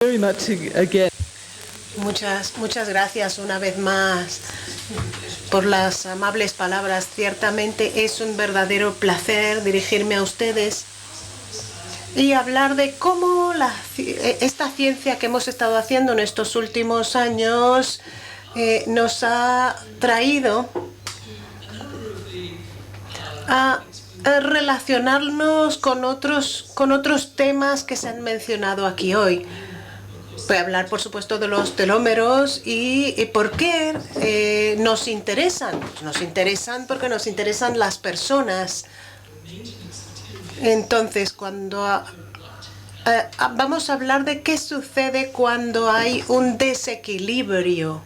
very much again. Muchas gracias una vez más por las amables palabras. Ciertamente es un verdadero placer dirigirme a ustedes y hablar de cómo esta ciencia que hemos estado haciendo en estos últimos años nos ha traído a relacionarnos con otros temas que se han mencionado aquí hoy. Voy a hablar, por supuesto, de los telómeros y por qué nos interesan. Nos interesan porque nos interesan las personas. Entonces, vamos a hablar de qué sucede cuando hay un desequilibrio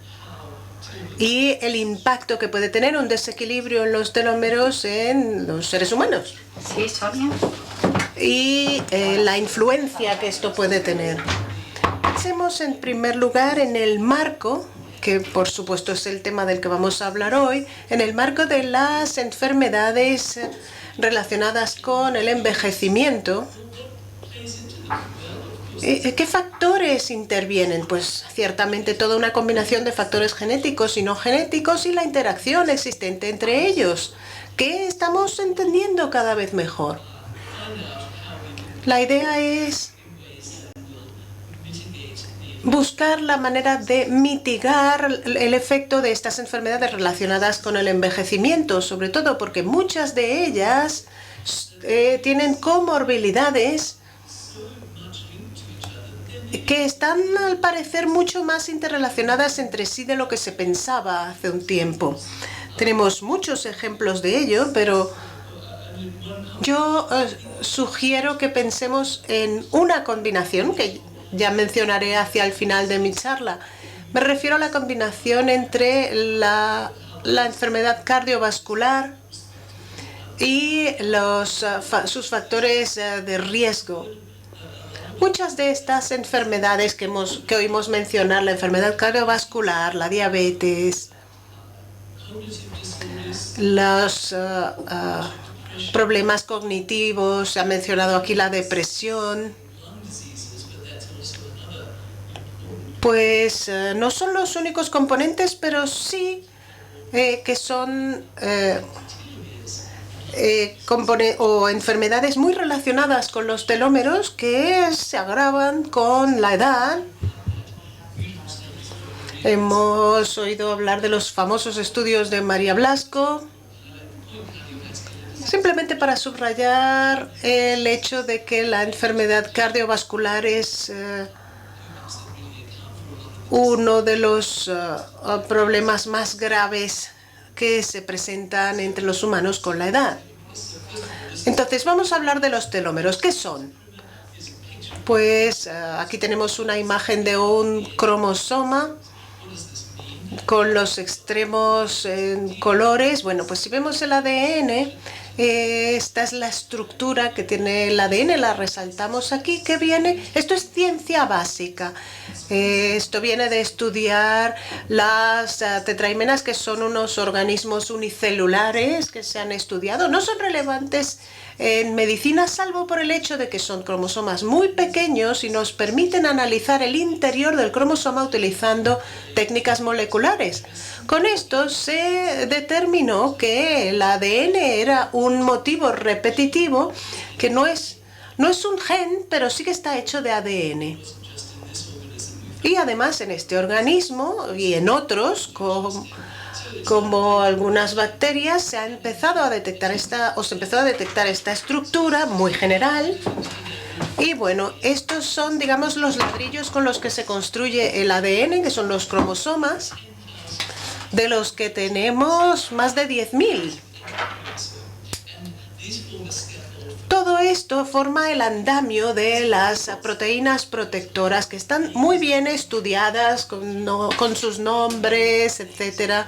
y el impacto que puede tener un desequilibrio en los telómeros en los seres humanos. Sí, Sonia. Y la influencia que esto puede tener. Pensemos en primer lugar en el marco, que por supuesto es el tema del que vamos a hablar hoy, en el marco de las enfermedades relacionadas con el envejecimiento. ¿Qué factores intervienen? Pues ciertamente toda una combinación de factores genéticos y no genéticos y la interacción existente entre ellos, que estamos entendiendo cada vez mejor. La idea es buscar la manera de mitigar el efecto de estas enfermedades relacionadas con el envejecimiento, sobre todo porque muchas de ellas tienen comorbilidades que están al parecer mucho más interrelacionadas entre sí de lo que se pensaba hace un tiempo. Tenemos muchos ejemplos de ello, pero yo sugiero que pensemos en una combinación que ya mencionaré hacia el final de mi charla. Me refiero a la combinación entre la enfermedad cardiovascular y sus factores de riesgo. Muchas de estas enfermedades que oímos mencionar, la enfermedad cardiovascular, la diabetes, los problemas cognitivos, se ha mencionado aquí la depresión, pues no son los únicos componentes, pero sí que son enfermedades muy relacionadas con los telómeros que se agravan con la edad. Hemos oído hablar de los famosos estudios de María Blasco, simplemente para subrayar el hecho de que la enfermedad cardiovascular es uno de los problemas más graves que se presentan entre los humanos con la edad. Entonces, vamos a hablar de los telómeros. ¿Qué son? Pues aquí tenemos una imagen de un cromosoma con los extremos en colores. Bueno, pues si vemos el ADN, esta es la estructura que tiene el ADN, la resaltamos aquí, que viene, esto es ciencia básica. Esto viene de estudiar las tetraimenas, que son unos organismos unicelulares que se han estudiado. No son relevantes en medicina, salvo por el hecho de que son cromosomas muy pequeños y nos permiten analizar el interior del cromosoma utilizando técnicas moleculares. Con esto se determinó que el ADN era un motivo repetitivo, que no es un gen, pero sí que está hecho de ADN. Y además en este organismo y en otros, como algunas bacterias, se empezó a detectar esta estructura muy general. Y bueno, estos son, digamos, los ladrillos con los que se construye el ADN, que son los cromosomas, de los que tenemos más de 10.000. Todo esto forma el andamio de las proteínas protectoras, que están muy bien estudiadas con sus nombres, etcétera.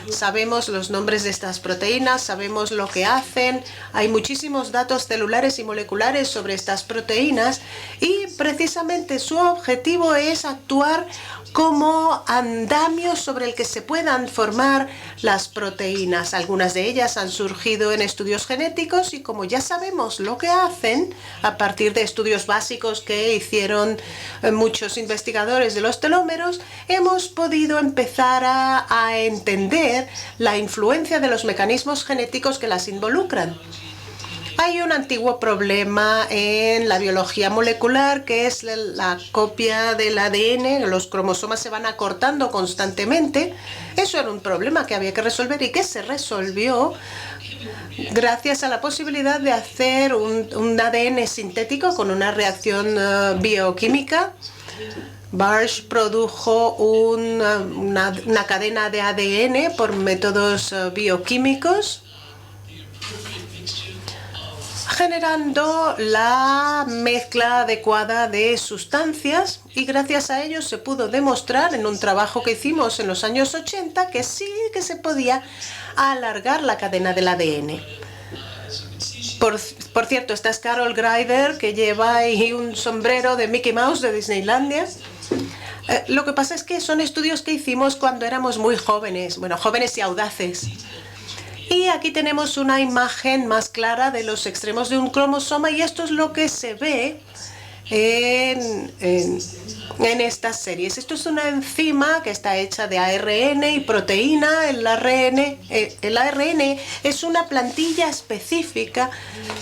Sabemos los nombres de estas proteínas, sabemos lo que hacen. Hay muchísimos datos celulares y moleculares sobre estas proteínas y precisamente su objetivo es actuar como andamio sobre el que se puedan formar las proteínas. Algunas de ellas han surgido en estudios genéticos y como ya sabemos lo que hacen a partir de estudios básicos que hicieron muchos investigadores de los telómeros, hemos podido empezar a entender la influencia de los mecanismos genéticos que las involucran. Hay un antiguo problema en la biología molecular que es la copia del ADN. Los cromosomas se van acortando constantemente. Eso era un problema que había que resolver y que se resolvió gracias a la posibilidad de hacer un ADN sintético con una reacción bioquímica. Barsh produjo una cadena de ADN por métodos bioquímicos, generando la mezcla adecuada de sustancias, y gracias a ello se pudo demostrar en un trabajo que hicimos en los años 80 que sí que se podía alargar la cadena del ADN. Por cierto, esta es Carol Greider, que lleva ahí un sombrero de Mickey Mouse de Disneylandia. Lo que pasa es que son estudios que hicimos cuando éramos muy jóvenes, bueno, jóvenes y audaces. Y aquí tenemos una imagen más clara de los extremos de un cromosoma, y esto es lo que se ve en estas series. Esto es una enzima que está hecha de ARN y proteína. El ARN es una plantilla específica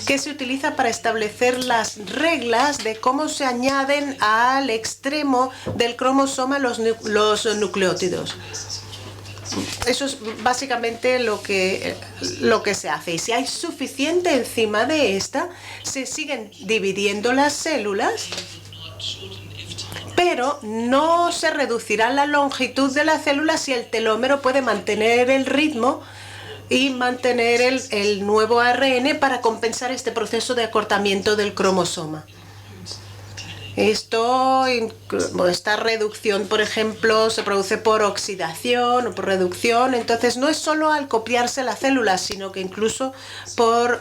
que se utiliza para establecer las reglas de cómo se añaden al extremo del cromosoma los nucleótidos. Eso es básicamente lo que se hace. Y si hay suficiente enzima de esta, se siguen dividiendo las células, pero no se reducirá la longitud de la célula si el telómero puede mantener el ritmo y mantener el nuevo ARN para compensar este proceso de acortamiento del cromosoma. Esta reducción, por ejemplo, se produce por oxidación o por reducción. Entonces, no es solo al copiarse la célula, sino que incluso por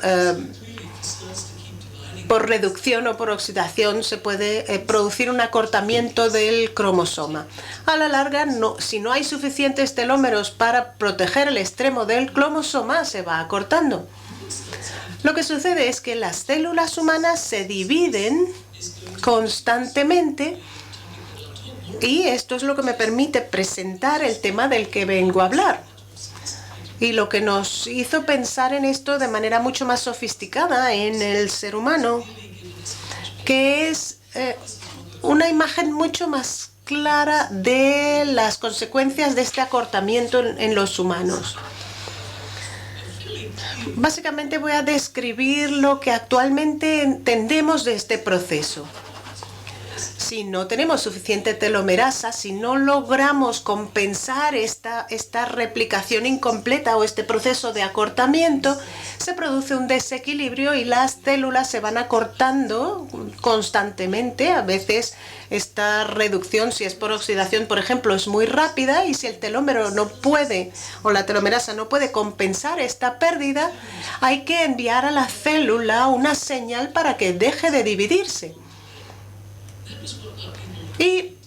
reducción o por oxidación se puede producir un acortamiento del cromosoma. A la larga, si no hay suficientes telómeros para proteger el extremo del cromosoma, se va acortando. Lo que sucede es que las células humanas se dividen constantemente, y esto es lo que me permite presentar el tema del que vengo a hablar. Y lo que nos hizo pensar en esto de manera mucho más sofisticada en el ser humano, que es una imagen mucho más clara de las consecuencias de este acortamiento en los humanos. Básicamente voy a describir lo que actualmente entendemos de este proceso. Si no tenemos suficiente telomerasa, si no logramos compensar esta replicación incompleta o este proceso de acortamiento, se produce un desequilibrio y las células se van acortando constantemente. A veces esta reducción, si es por oxidación, por ejemplo, es muy rápida, y si el telómero no puede o la telomerasa no puede compensar esta pérdida, hay que enviar a la célula una señal para que deje de dividirse. Y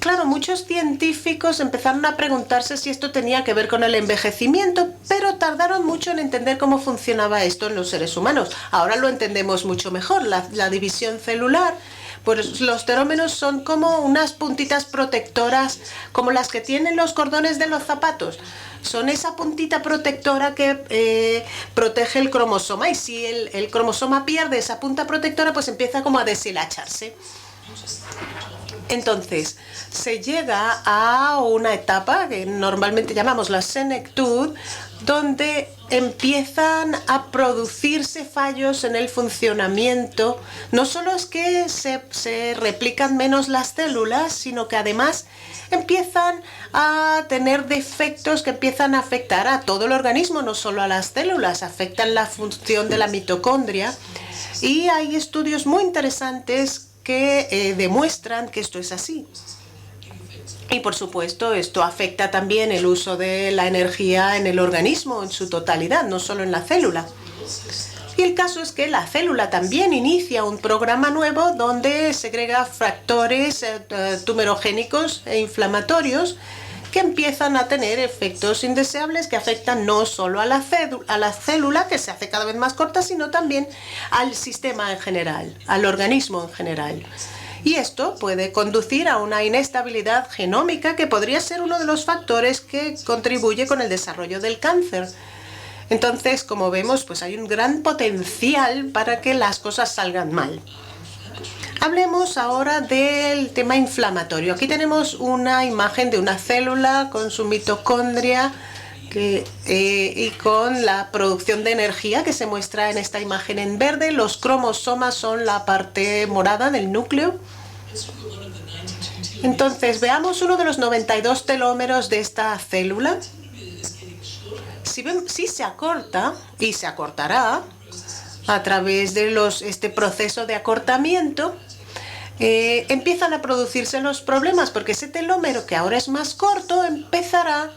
claro, muchos científicos empezaron a preguntarse si esto tenía que ver con el envejecimiento, pero tardaron mucho en entender cómo funcionaba esto en los seres humanos. Ahora lo entendemos mucho mejor. La división celular, pues los telómeros son como unas puntitas protectoras, como las que tienen los cordones de los zapatos. Son esa puntita protectora que protege el cromosoma, y si el cromosoma pierde esa punta protectora, pues empieza como a deshilacharse. Entonces, se llega a una etapa que normalmente llamamos la senectud, donde empiezan a producirse fallos en el funcionamiento. No solo es que se replican menos las células, sino que además empiezan a tener defectos que empiezan a afectar a todo el organismo, no solo a las células, afectan la función de la mitocondria. Y hay estudios muy interesantes que demuestran que esto es así. Y por supuesto, esto afecta también el uso de la energía en el organismo en su totalidad, no solo en la célula. Y el caso es que la célula también inicia un programa nuevo donde segrega factores tumerogénicos e inflamatorios que empiezan a tener efectos indeseables que afectan no solo a la célula, que se hace cada vez más corta, sino también al sistema en general, al organismo en general. Y esto puede conducir a una inestabilidad genómica que podría ser uno de los factores que contribuye con el desarrollo del cáncer. Entonces, como vemos, pues hay un gran potencial para que las cosas salgan mal. Hablemos ahora del tema inflamatorio. Aquí tenemos una imagen de una célula con su mitocondria y con la producción de energía que se muestra en esta imagen en verde. Los cromosomas son la parte morada del núcleo. Entonces, veamos uno de los 92 telómeros de esta célula. Si se acorta, y se acortará a través de este proceso de acortamiento, empiezan a producirse los problemas, porque ese telómero, que ahora es más corto, empezará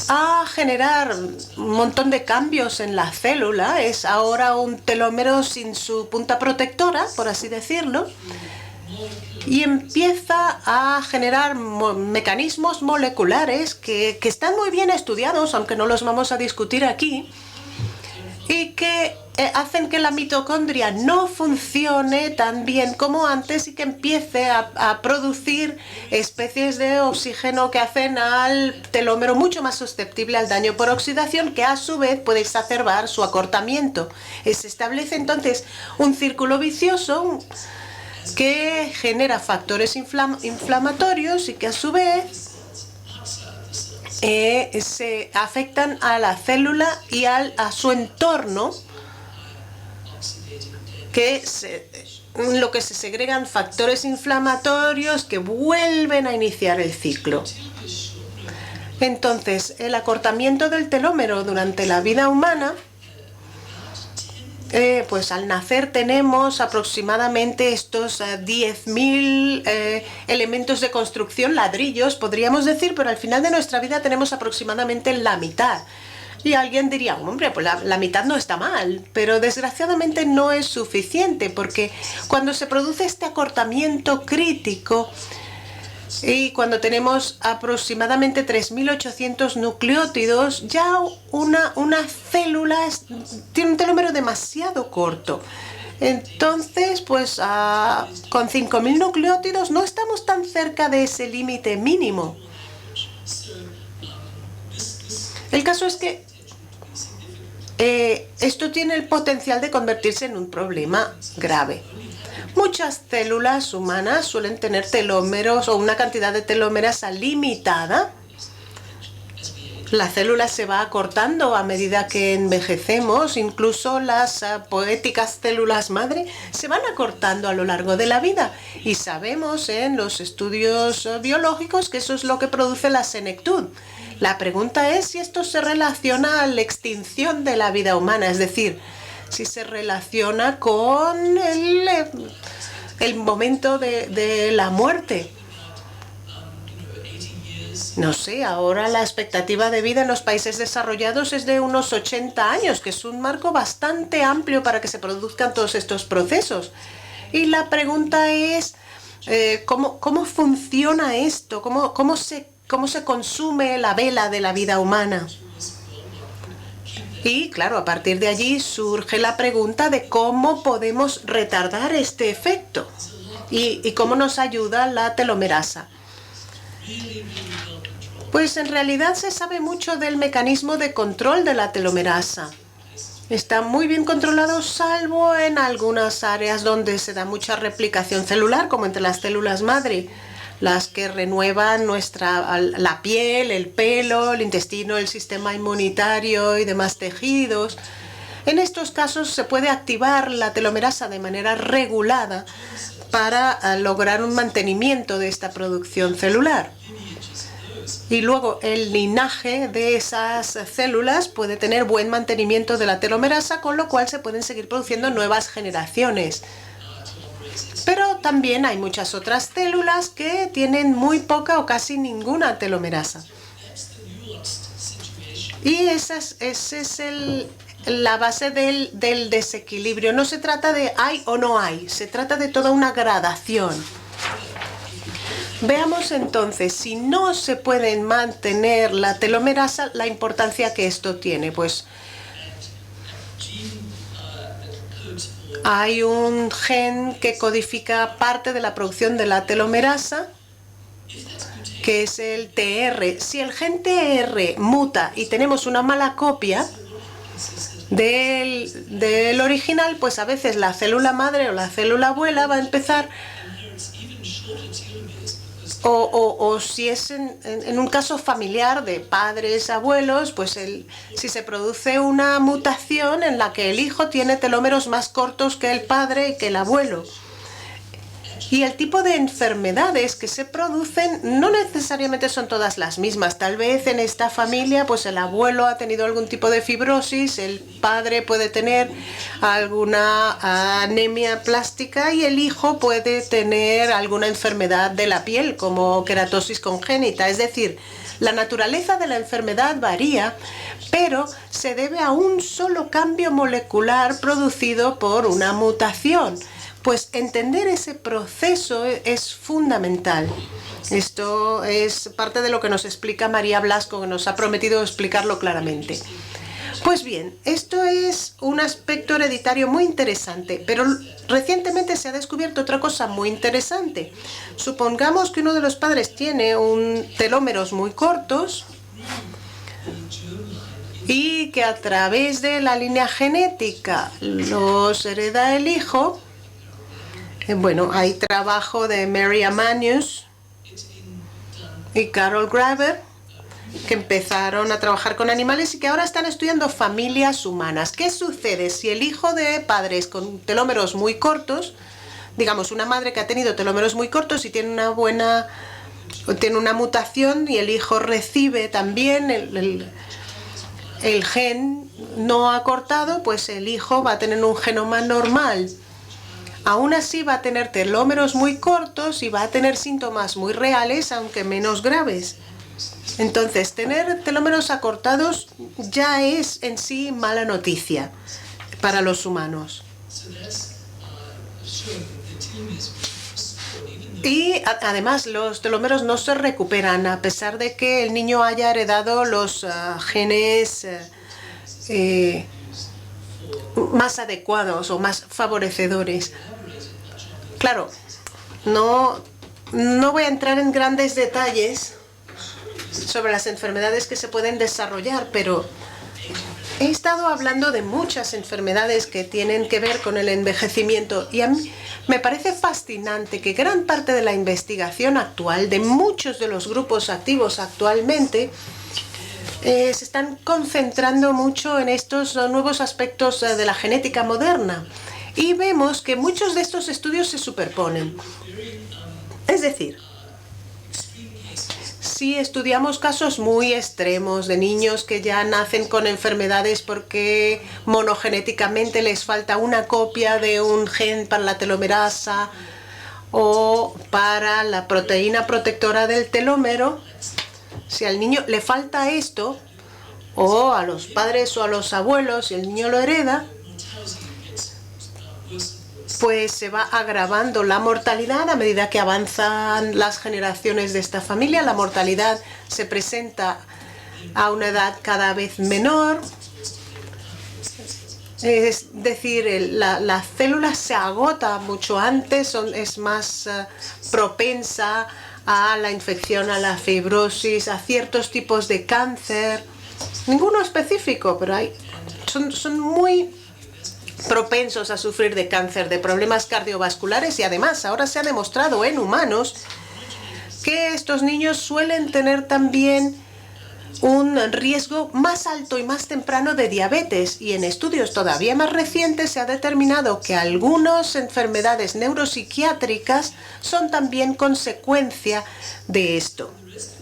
a generar un montón de cambios en la célula. Es ahora un telómero sin su punta protectora, por así decirlo, y empieza a generar mecanismos moleculares que están muy bien estudiados, aunque no los vamos a discutir aquí, y que hacen que la mitocondria no funcione tan bien como antes y que empiece a producir especies de oxígeno que hacen al telómero mucho más susceptible al daño por oxidación, que a su vez puede exacerbar su acortamiento. Se establece entonces un círculo vicioso que genera factores inflamatorios y que a su vez se afectan a la célula y a su entorno, lo que se segregan factores inflamatorios que vuelven a iniciar el ciclo. Entonces, el acortamiento del telómero durante la vida humana, pues al nacer tenemos aproximadamente estos 10.000 elementos de construcción, ladrillos, podríamos decir, pero al final de nuestra vida tenemos aproximadamente la mitad. Y alguien diría, hombre, pues la mitad no está mal, pero desgraciadamente no es suficiente, porque cuando se produce este acortamiento crítico y cuando tenemos aproximadamente 3.800 nucleótidos, ya una célula tiene un telómero demasiado corto. Entonces, pues con 5.000 nucleótidos no estamos tan cerca de ese límite mínimo. El caso es que esto tiene el potencial de convertirse en un problema grave. Muchas células humanas suelen tener telómeros o una cantidad de telómeras limitada. La célula se va acortando a medida que envejecemos, incluso las poéticas células madre se van acortando a lo largo de la vida. Y sabemos en los estudios biológicos que eso es lo que produce la senectud. La pregunta es si esto se relaciona a la extinción de la vida humana, es decir, si se relaciona con el momento de la muerte. No sé, ahora la expectativa de vida en los países desarrollados es de unos 80 años, que es un marco bastante amplio para que se produzcan todos estos procesos. Y la pregunta es, ¿cómo funciona esto? ¿Cómo se consume la vela de la vida humana? Y claro, a partir de allí surge la pregunta de cómo podemos retardar este efecto y cómo nos ayuda la telomerasa. Pues en realidad se sabe mucho del mecanismo de control de la telomerasa. Está muy bien controlado, salvo en algunas áreas donde se da mucha replicación celular, como entre las células madre, las que renuevan la piel, el pelo, el intestino, el sistema inmunitario y demás tejidos. En estos casos se puede activar la telomerasa de manera regulada para lograr un mantenimiento de esta producción celular. Y luego el linaje de esas células puede tener buen mantenimiento de la telomerasa, con lo cual se pueden seguir produciendo nuevas generaciones. Pero también hay muchas otras células que tienen muy poca o casi ninguna telomerasa. Y esa es la base del desequilibrio. No se trata de hay o no hay, se trata de toda una gradación. Veamos entonces, si no se pueden mantener la telomerasa, la importancia que esto tiene. Pues hay un gen que codifica parte de la producción de la telomerasa, que es el TR. Si el gen TR muta y tenemos una mala copia del original, pues a veces la célula madre o la célula abuela va a empezar, o si es en un caso familiar de padres, abuelos, pues si se produce una mutación en la que el hijo tiene telómeros más cortos que el padre y que el abuelo. Y el tipo de enfermedades que se producen no necesariamente son todas las mismas. Tal vez en esta familia pues el abuelo ha tenido algún tipo de fibrosis, el padre puede tener alguna anemia plástica y el hijo puede tener alguna enfermedad de la piel como queratosis congénita. Es decir, la naturaleza de la enfermedad varía, pero se debe a un solo cambio molecular producido por una mutación. Pues entender ese proceso es fundamental. Esto es parte de lo que nos explica María Blasco, que nos ha prometido explicarlo claramente. Pues bien, esto es un aspecto hereditario muy interesante, pero recientemente se ha descubierto otra cosa muy interesante. Supongamos que uno de los padres tiene telómeros muy cortos y que a través de la línea genética los hereda el hijo. Bueno, hay trabajo de Mary Amanius y Carol Graeber que empezaron a trabajar con animales y que ahora están estudiando familias humanas. ¿Qué sucede si el hijo de padres con telómeros muy cortos, digamos una madre que ha tenido telómeros muy cortos y tiene una mutación y el hijo recibe también el gen no acortado, pues el hijo va a tener un genoma normal? Aún así va a tener telómeros muy cortos y va a tener síntomas muy reales, aunque menos graves. Entonces, tener telómeros acortados ya es en sí mala noticia para los humanos. Y además los telómeros no se recuperan a pesar de que el niño haya heredado los genes más adecuados o más favorecedores. Claro, no voy a entrar en grandes detalles sobre las enfermedades que se pueden desarrollar, pero he estado hablando de muchas enfermedades que tienen que ver con el envejecimiento y a mí me parece fascinante que gran parte de la investigación actual de muchos de los grupos activos actualmente se están concentrando mucho en estos nuevos aspectos de la genética moderna. Y vemos que muchos de estos estudios se superponen. Es decir, si estudiamos casos muy extremos de niños que ya nacen con enfermedades porque monogenéticamente les falta una copia de un gen para la telomerasa o para la proteína protectora del telómero, si al niño le falta esto, o a los padres o a los abuelos, si el niño lo hereda, pues se va agravando la mortalidad a medida que avanzan las generaciones de esta familia. La mortalidad se presenta a una edad cada vez menor. Es decir, la célula se agota mucho antes, es más propensa a la infección, a la fibrosis, a ciertos tipos de cáncer. Ninguno específico, pero son muy propensos a sufrir de cáncer, de problemas cardiovasculares y además ahora se ha demostrado en humanos que estos niños suelen tener también un riesgo más alto y más temprano de diabetes y en estudios todavía más recientes se ha determinado que algunas enfermedades neuropsiquiátricas son también consecuencia de esto.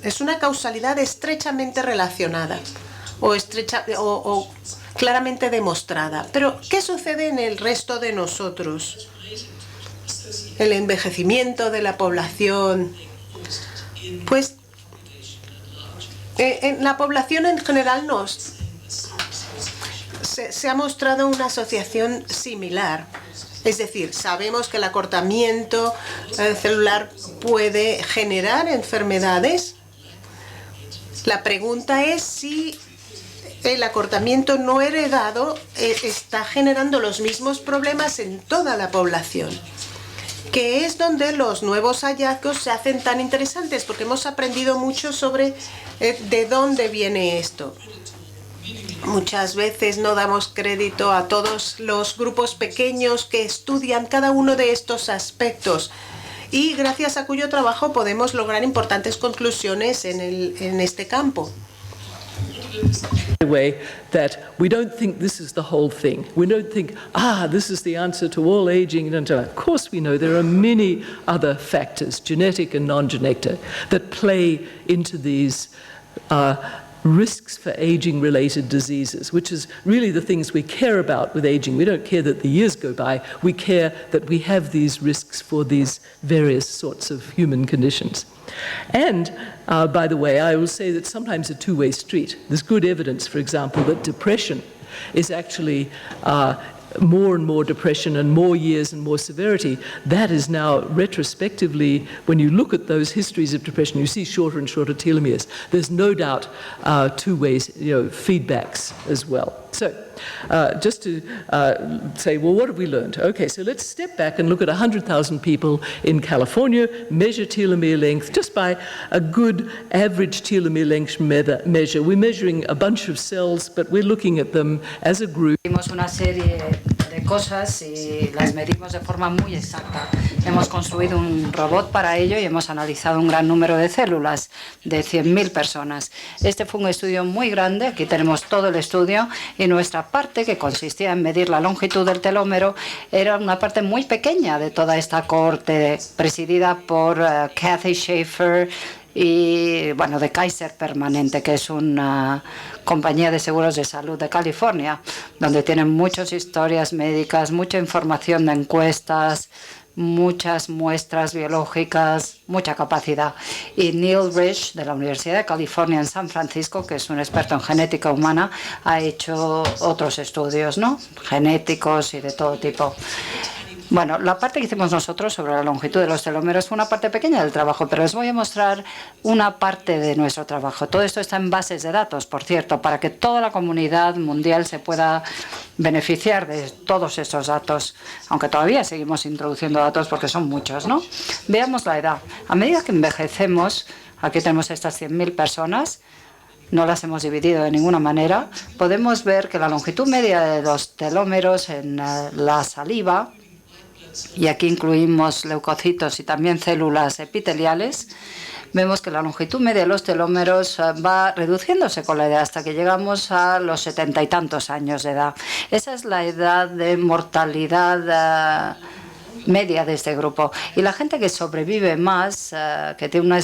Es una causalidad estrechamente relacionada o claramente demostrada. Pero, ¿qué sucede en el resto de nosotros? El envejecimiento de la población. Pues, en la población en general se ha mostrado una asociación similar. Es decir, sabemos que el acortamiento celular puede generar enfermedades. La pregunta es si el acortamiento no heredado está generando los mismos problemas en toda la población, que es donde los nuevos hallazgos se hacen tan interesantes, porque hemos aprendido mucho sobre de dónde viene esto. Muchas veces no damos crédito a todos los grupos pequeños que estudian cada uno de estos aspectos y gracias a cuyo trabajo podemos lograr importantes conclusiones en este campo. Way that we don't think this is the whole thing. We don't think, this is the answer to all aging. And of course we know there are many other factors, genetic and non-genetic, that play into these risks for aging-related diseases, which is really the things we care about with aging. We don't care that the years go by. We care that we have these risks for these various sorts of human conditions. And, by the way, I will say that sometimes a two-way street. There's good evidence, for example, that depression is actually more and more depression and more years and more severity. That is now retrospectively, when you look at those histories of depression, you see shorter and shorter telomeres. There's no doubt two-way feedbacks as well. So just to say, well, what have we learned? Okay, so let's step back and look at 100,000 people in California, measure telomere length just by a good average telomere length measure. We're measuring a bunch of cells, but we're looking at them as a group. Hicimos una serie de cosas y las medimos de forma muy exacta. Hemos construido un robot para ello y hemos analizado un gran número de células, de 100.000 personas. Este fue un estudio muy grande, aquí tenemos todo el estudio, y nuestra parte, que consistía en medir la longitud del telómero, era una parte muy pequeña de toda esta cohorte presidida por Kathy Schaefer y, bueno, de Kaiser Permanente, que es una compañía de seguros de salud de California, donde tienen muchas historias médicas, mucha información de encuestas, muchas muestras biológicas, mucha capacidad. Y Neil Rich, de la Universidad de California en San Francisco, que es un experto en genética humana, ha hecho otros estudios, ¿no?, genéticos y de todo tipo. Bueno, la parte que hicimos nosotros sobre la longitud de los telómeros fue una parte pequeña del trabajo, pero les voy a mostrar una parte de nuestro trabajo. Todo esto está en bases de datos, por cierto, para que toda la comunidad mundial se pueda beneficiar de todos esos datos, aunque todavía seguimos introduciendo datos porque son muchos, ¿no? Veamos la edad. A medida que envejecemos, aquí tenemos estas 100.000 personas, no las hemos dividido de ninguna manera, podemos ver que la longitud media de los telómeros en la saliva, y aquí incluimos leucocitos y también células epiteliales, vemos que la longitud media de los telómeros va reduciéndose con la edad hasta que llegamos a los 70 y tantos años de edad. Esa es la edad de mortalidad media de este grupo. Y la gente que sobrevive más, que tiene una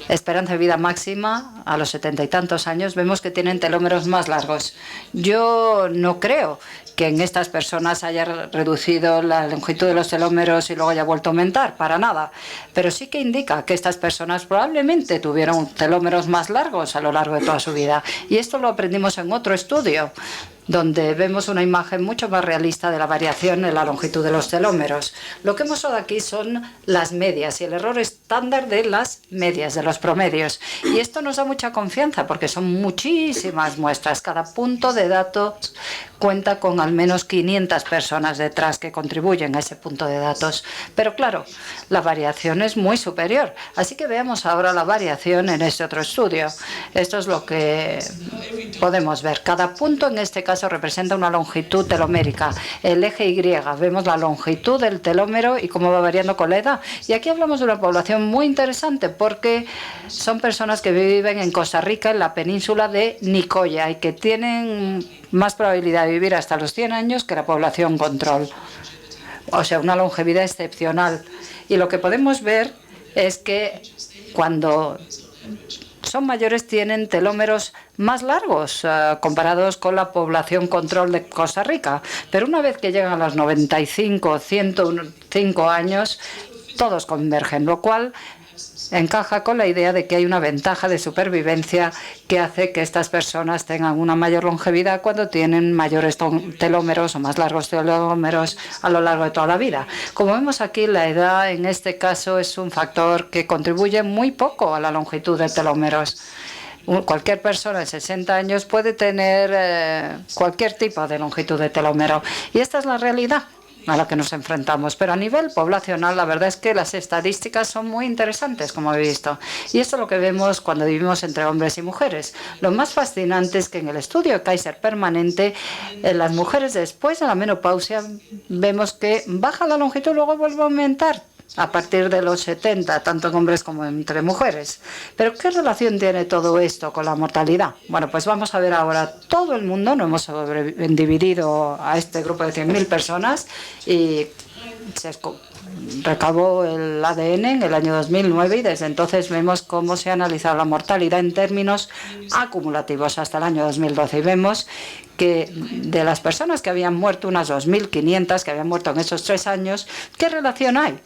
esperanza de vida máxima a los 70 y tantos años, vemos que tienen telómeros más largos. Yo no creo que en estas personas haya reducido la longitud de los telómeros y luego haya vuelto a aumentar, para nada. Pero sí que indica que estas personas probablemente tuvieron telómeros más largos a lo largo de toda su vida. Y esto lo aprendimos en otro estudio, donde vemos una imagen mucho más realista de la variación en la longitud de los telómeros. Lo que hemos usado aquí son las medias y el error estándar de las medias, de los promedios. Y esto nos da mucha confianza porque son muchísimas muestras. Cada punto de datos cuenta con al menos 500 personas detrás que contribuyen a ese punto de datos. Pero claro, la variación es muy superior. Así que veamos ahora la variación en este otro estudio. Esto es lo que podemos ver. Cada punto en este caso representa una longitud telomérica. El eje Y, vemos la longitud del telómero y cómo va variando con la edad. Y aquí hablamos de una población muy interesante porque son personas que viven en Costa Rica, en la península de Nicoya, y que tienen más probabilidad de vivir hasta los 100 años que la población control. O sea, una longevidad excepcional. Y lo que podemos ver es que cuando son mayores tienen telómeros más largos comparados con la población control de Costa Rica. Pero una vez que llegan a los 95 o 105 años, todos convergen, lo cual encaja con la idea de que hay una ventaja de supervivencia que hace que estas personas tengan una mayor longevidad cuando tienen mayores telómeros o más largos telómeros a lo largo de toda la vida. Como vemos aquí, la edad en este caso es un factor que contribuye muy poco a la longitud de telómeros. Cualquier persona de 60 años puede tener cualquier tipo de longitud de telómero. Y esta es la realidad a la que nos enfrentamos. Pero a nivel poblacional, la verdad es que las estadísticas son muy interesantes, como he visto. Y esto es lo que vemos cuando vivimos entre hombres y mujeres. Lo más fascinante es que en el estudio Kaiser permanente, en las mujeres después de la menopausia, vemos que baja la longitud y luego vuelve a aumentar a partir de los 70, tanto en hombres como entre mujeres. Pero ¿qué relación tiene todo esto con la mortalidad? Bueno, pues vamos a ver ahora todo el mundo. No hemos dividido a este grupo de 100.000 personas y se recabó el ADN en el año 2009 y desde entonces vemos cómo se ha analizado la mortalidad en términos acumulativos hasta el año 2012 y vemos que de las personas que habían muerto, unas 2.500 que habían muerto en esos 3 años, ¿qué relación hay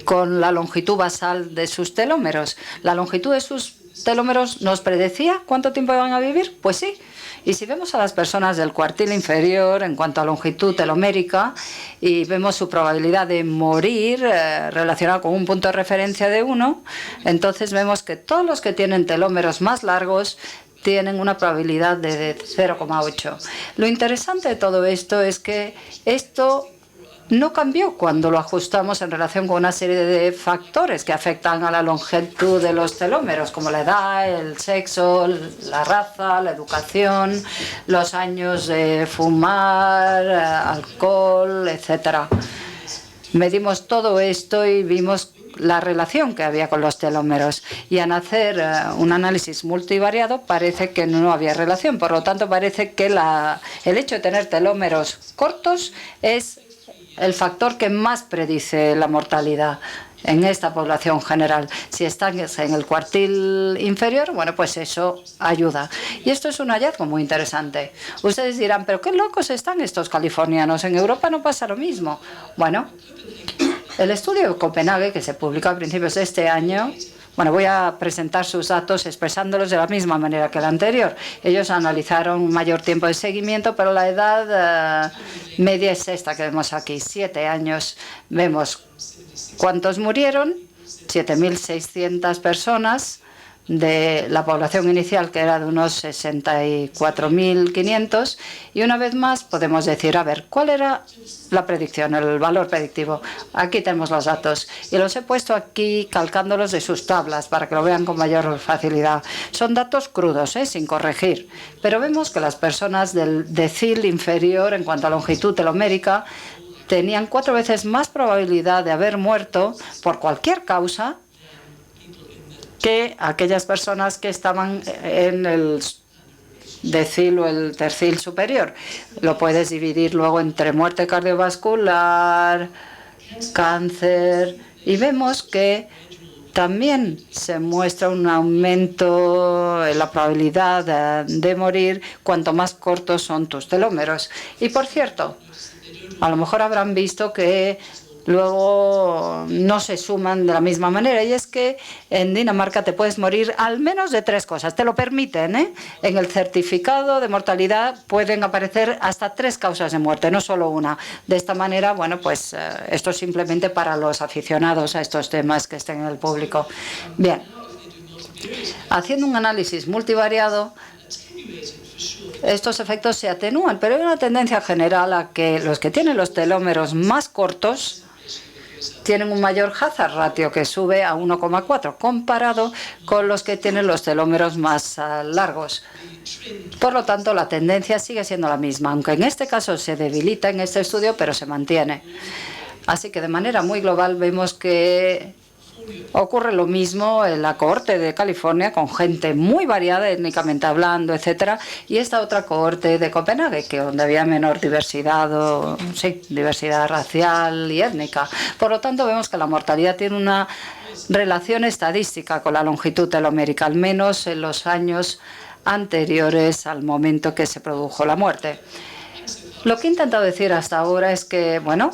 con la longitud basal de sus telómeros? La longitud de sus telómeros nos predecía cuánto tiempo iban a vivir. Pues sí. Y si vemos a las personas del cuartil inferior en cuanto a longitud telomérica y vemos su probabilidad de morir relacionada con un punto de referencia de 1, entonces vemos que todos los que tienen telómeros más largos tienen una probabilidad de 0,8. Lo interesante de todo esto es que esto no cambió cuando lo ajustamos en relación con una serie de factores que afectan a la longitud de los telómeros, como la edad, el sexo, la raza, la educación, los años de fumar, alcohol, etc. Medimos todo esto y vimos la relación que había con los telómeros. Y al hacer un análisis multivariado parece que no había relación. Por lo tanto, parece que el hecho de tener telómeros cortos es el factor que más predice la mortalidad en esta población general. Si están en el cuartil inferior, bueno, pues eso ayuda. Y esto es un hallazgo muy interesante. Ustedes dirán, pero qué locos están estos californianos. En Europa no pasa lo mismo. Bueno, el estudio de Copenhague, que se publicó a principios de este año, bueno, voy a presentar sus datos expresándolos de la misma manera que el anterior. Ellos analizaron un mayor tiempo de seguimiento, pero la edad media es esta que vemos aquí, 7 años. Vemos cuántos murieron, 7.600 personas de la población inicial, que era de unos 64.500, y una vez más podemos decir, a ver, ¿cuál era la predicción, el valor predictivo? Aquí tenemos los datos y los he puesto aquí calcándolos de sus tablas para que lo vean con mayor facilidad. Son datos crudos, sin corregir, pero vemos que las personas del decil inferior en cuanto a longitud telomérica tenían 4 veces más probabilidad de haber muerto por cualquier causa que aquellas personas que estaban en el decil o el tercil superior. Lo puedes dividir luego entre muerte cardiovascular, cáncer, y vemos que también se muestra un aumento en la probabilidad de morir cuanto más cortos son tus telómeros. Y por cierto, a lo mejor habrán visto que luego no se suman de la misma manera, y es que en Dinamarca te puedes morir al menos de 3 cosas, te lo permiten, En el certificado de mortalidad pueden aparecer hasta 3 causas de muerte, no solo una. De esta manera, bueno, pues esto es simplemente para los aficionados a estos temas que estén en el público. Bien, haciendo un análisis multivariado, estos efectos se atenúan, pero hay una tendencia general a que los que tienen los telómeros más cortos tienen un mayor hazard ratio, que sube a 1,4 comparado con los que tienen los telómeros más largos. Por lo tanto, la tendencia sigue siendo la misma, aunque en este caso se debilita en este estudio, pero se mantiene. Así que de manera muy global vemos que ocurre lo mismo en la cohorte de California, con gente muy variada, étnicamente hablando, etcétera, y esta otra cohorte de Copenhague, que donde había menor diversidad, diversidad racial y étnica. Por lo tanto, vemos que la mortalidad tiene una relación estadística con la longitud telomérica, al menos en los años anteriores al momento que se produjo la muerte. Lo que he intentado decir hasta ahora es que, bueno,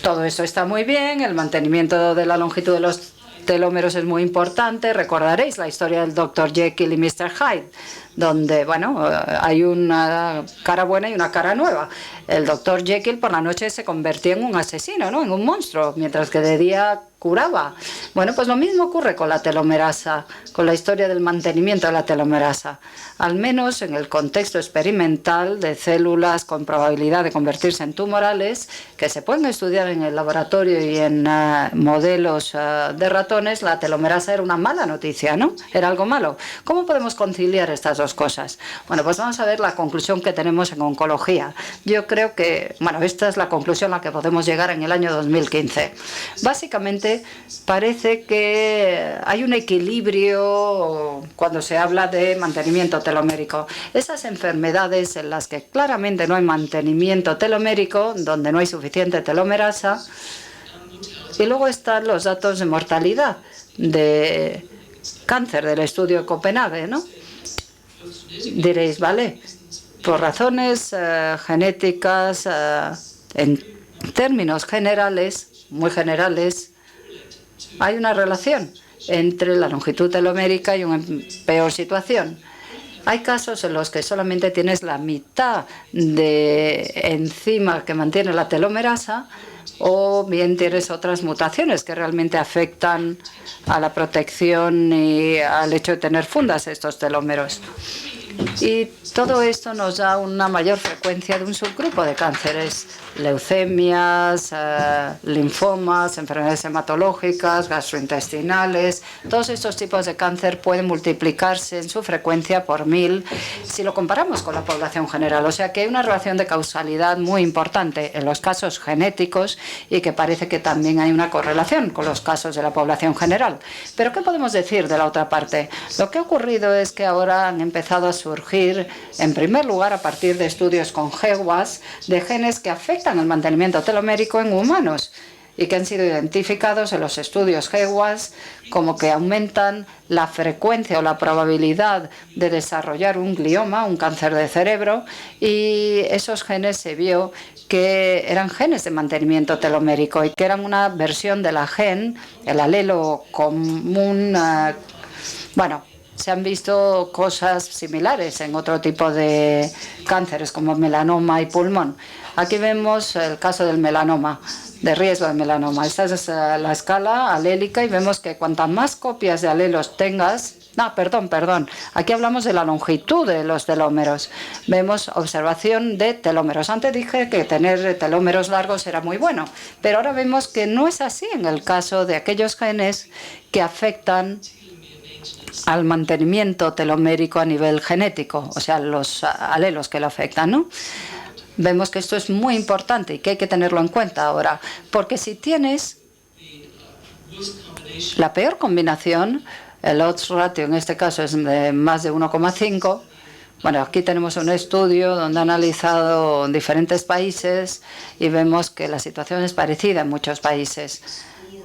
todo eso está muy bien, el mantenimiento de la longitud de los telómeros es muy importante. Recordaréis la historia del Dr. Jekyll y Mr. Hyde, donde, bueno, hay una cara buena y una cara nueva. El Dr. Jekyll por la noche se convertía en un asesino, ¿no?, en un monstruo, mientras que de día curaba. Bueno, pues lo mismo ocurre con la telomerasa, con la historia del mantenimiento de la telomerasa. Al menos en el contexto experimental de células con probabilidad de convertirse en tumorales, que se pueden estudiar en el laboratorio y en modelos de ratones, la telomerasa era una mala noticia, ¿no? Era algo malo. ¿Cómo podemos conciliar estas dos cosas? Bueno, pues vamos a ver la conclusión que tenemos en oncología. Yo creo que, bueno, esta es la conclusión a la que podemos llegar en el año 2015. Básicamente, parece que hay un equilibrio cuando se habla de mantenimiento telomérico. Esas enfermedades en las que claramente no hay mantenimiento telomérico, donde no hay suficiente telomerasa, y luego están los datos de mortalidad de cáncer del estudio de Copenhague, ¿no? Diréis, vale, por razones genéticas, en términos generales, muy generales, hay una relación entre la longitud telomérica y una peor situación. Hay casos en los que solamente tienes la mitad de enzima que mantiene la telomerasa, o bien tienes otras mutaciones que realmente afectan a la protección y al hecho de tener fundas estos telómeros. Y todo esto nos da una mayor frecuencia de un subgrupo de cánceres: leucemias, linfomas, enfermedades hematológicas, gastrointestinales. Todos estos tipos de cáncer pueden multiplicarse en su frecuencia por 1000 si lo comparamos con la población general. O sea que hay una relación de causalidad muy importante en los casos genéticos y que parece que también hay una correlación con los casos de la población general. Pero ¿qué podemos decir de la otra parte? Lo que ha ocurrido es que ahora han empezado a surgir, en primer lugar, a partir de estudios con GWAS, de genes que afectan el mantenimiento telomérico en humanos y que han sido identificados en los estudios GWAS como que aumentan la frecuencia o la probabilidad de desarrollar un glioma, un cáncer de cerebro, y esos genes se vio que eran genes de mantenimiento telomérico y que eran una versión de la gen, el alelo común. Bueno, se han visto cosas similares en otro tipo de cánceres como melanoma y pulmón. Aquí vemos el caso del melanoma, de riesgo de melanoma. Esta es la escala alélica y vemos que cuantas más copias de alelos tengas... No, perdón. Aquí hablamos de la longitud de los telómeros. Vemos observación de telómeros. Antes dije que tener telómeros largos era muy bueno, pero ahora vemos que no es así en el caso de aquellos genes que afectan al mantenimiento telomérico a nivel genético, o sea, los alelos que lo afectan, ¿no? Vemos que esto es muy importante y que hay que tenerlo en cuenta ahora, porque si tienes la peor combinación, el odds ratio en este caso es de más de 1,5. Bueno, aquí tenemos un estudio donde ha analizado diferentes países y vemos que la situación es parecida en muchos países.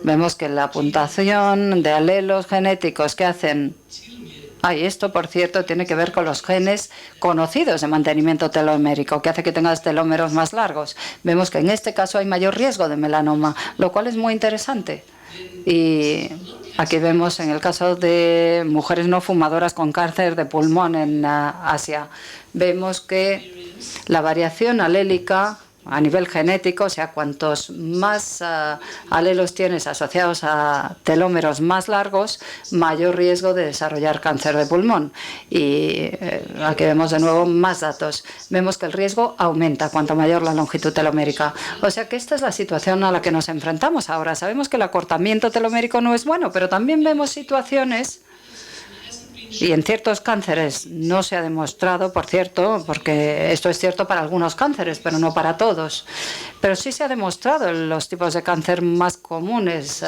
Vemos que la puntuación de alelos genéticos que hacen... esto, por cierto, tiene que ver con los genes conocidos de mantenimiento telomérico, que hace que tengas telómeros más largos. Vemos que en este caso hay mayor riesgo de melanoma, lo cual es muy interesante. Y aquí vemos en el caso de mujeres no fumadoras con cáncer de pulmón en Asia, vemos que la variación alélica a nivel genético, o sea, cuantos más alelos tienes asociados a telómeros más largos, mayor riesgo de desarrollar cáncer de pulmón. Y aquí vemos de nuevo más datos. Vemos que el riesgo aumenta cuanto mayor la longitud telomérica. O sea que esta es la situación a la que nos enfrentamos ahora. Sabemos que el acortamiento telomérico no es bueno, pero también vemos situaciones... Y en ciertos cánceres no se ha demostrado, por cierto, porque esto es cierto para algunos cánceres, pero no para todos. Pero sí se ha demostrado en los tipos de cáncer más comunes.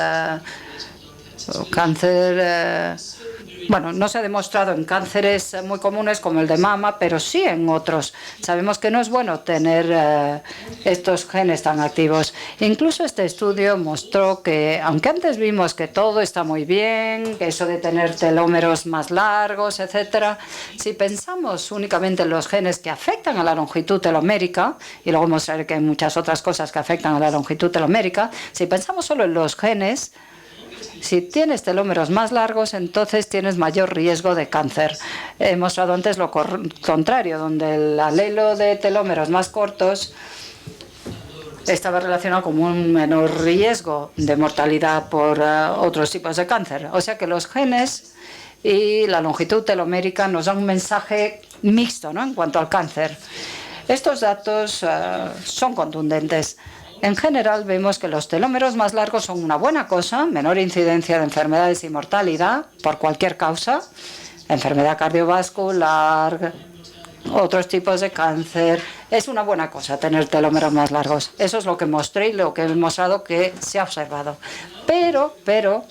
Bueno, no se ha demostrado en cánceres muy comunes como el de mama, pero sí en otros. Sabemos que no es bueno tener estos genes tan activos. Incluso este estudio mostró que, aunque antes vimos que todo está muy bien, que eso de tener telómeros más largos, etcétera, si pensamos únicamente en los genes que afectan a la longitud telomérica, y luego mostraré que hay muchas otras cosas que afectan a la longitud telomérica, si pensamos solo en los genes, Si tienes telómeros más largos, entonces tienes mayor riesgo de cáncer. He mostrado antes lo contrario, donde el alelo de telómeros más cortos estaba relacionado con un menor riesgo de mortalidad por otros tipos de cáncer. O sea que los genes y la longitud telomérica nos dan un mensaje mixto, ¿no?, en cuanto al cáncer. Estos datos son contundentes. En general vemos que los telómeros más largos son una buena cosa, menor incidencia de enfermedades y mortalidad por cualquier causa, enfermedad cardiovascular, otros tipos de cáncer. Es una buena cosa tener telómeros más largos. Eso es lo que mostré y lo que he mostrado que se ha observado. Pero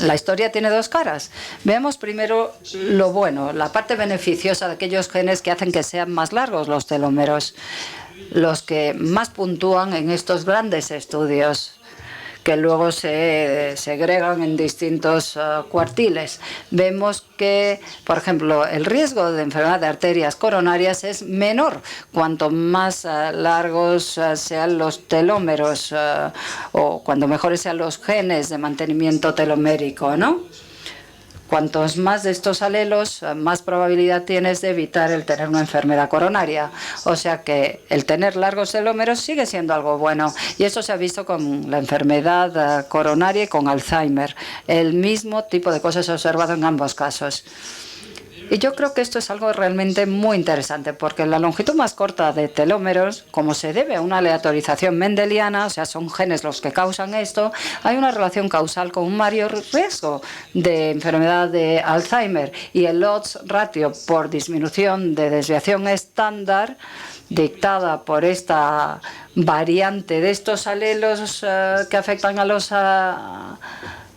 la historia tiene dos caras. Veamos primero lo bueno, la parte beneficiosa de aquellos genes que hacen que sean más largos los telómeros, los que más puntúan en estos grandes estudios que luego se segregan en distintos cuartiles. Vemos que, por ejemplo, el riesgo de enfermedad de arterias coronarias es menor cuanto más largos sean los telómeros o cuanto mejores sean los genes de mantenimiento telomérico, ¿no? Cuantos más de estos alelos, más probabilidad tienes de evitar el tener una enfermedad coronaria. O sea que el tener largos telómeros sigue siendo algo bueno. Y eso se ha visto con la enfermedad coronaria y con Alzheimer. El mismo tipo de cosas se ha observado en ambos casos. Y yo creo que esto es algo realmente muy interesante, porque la longitud más corta de telómeros, como se debe a una aleatorización mendeliana, o sea, son genes los que causan esto, hay una relación causal con un mayor riesgo de enfermedad de Alzheimer. Y el odds ratio por disminución de desviación estándar, dictada por esta variante de estos alelos que afectan a los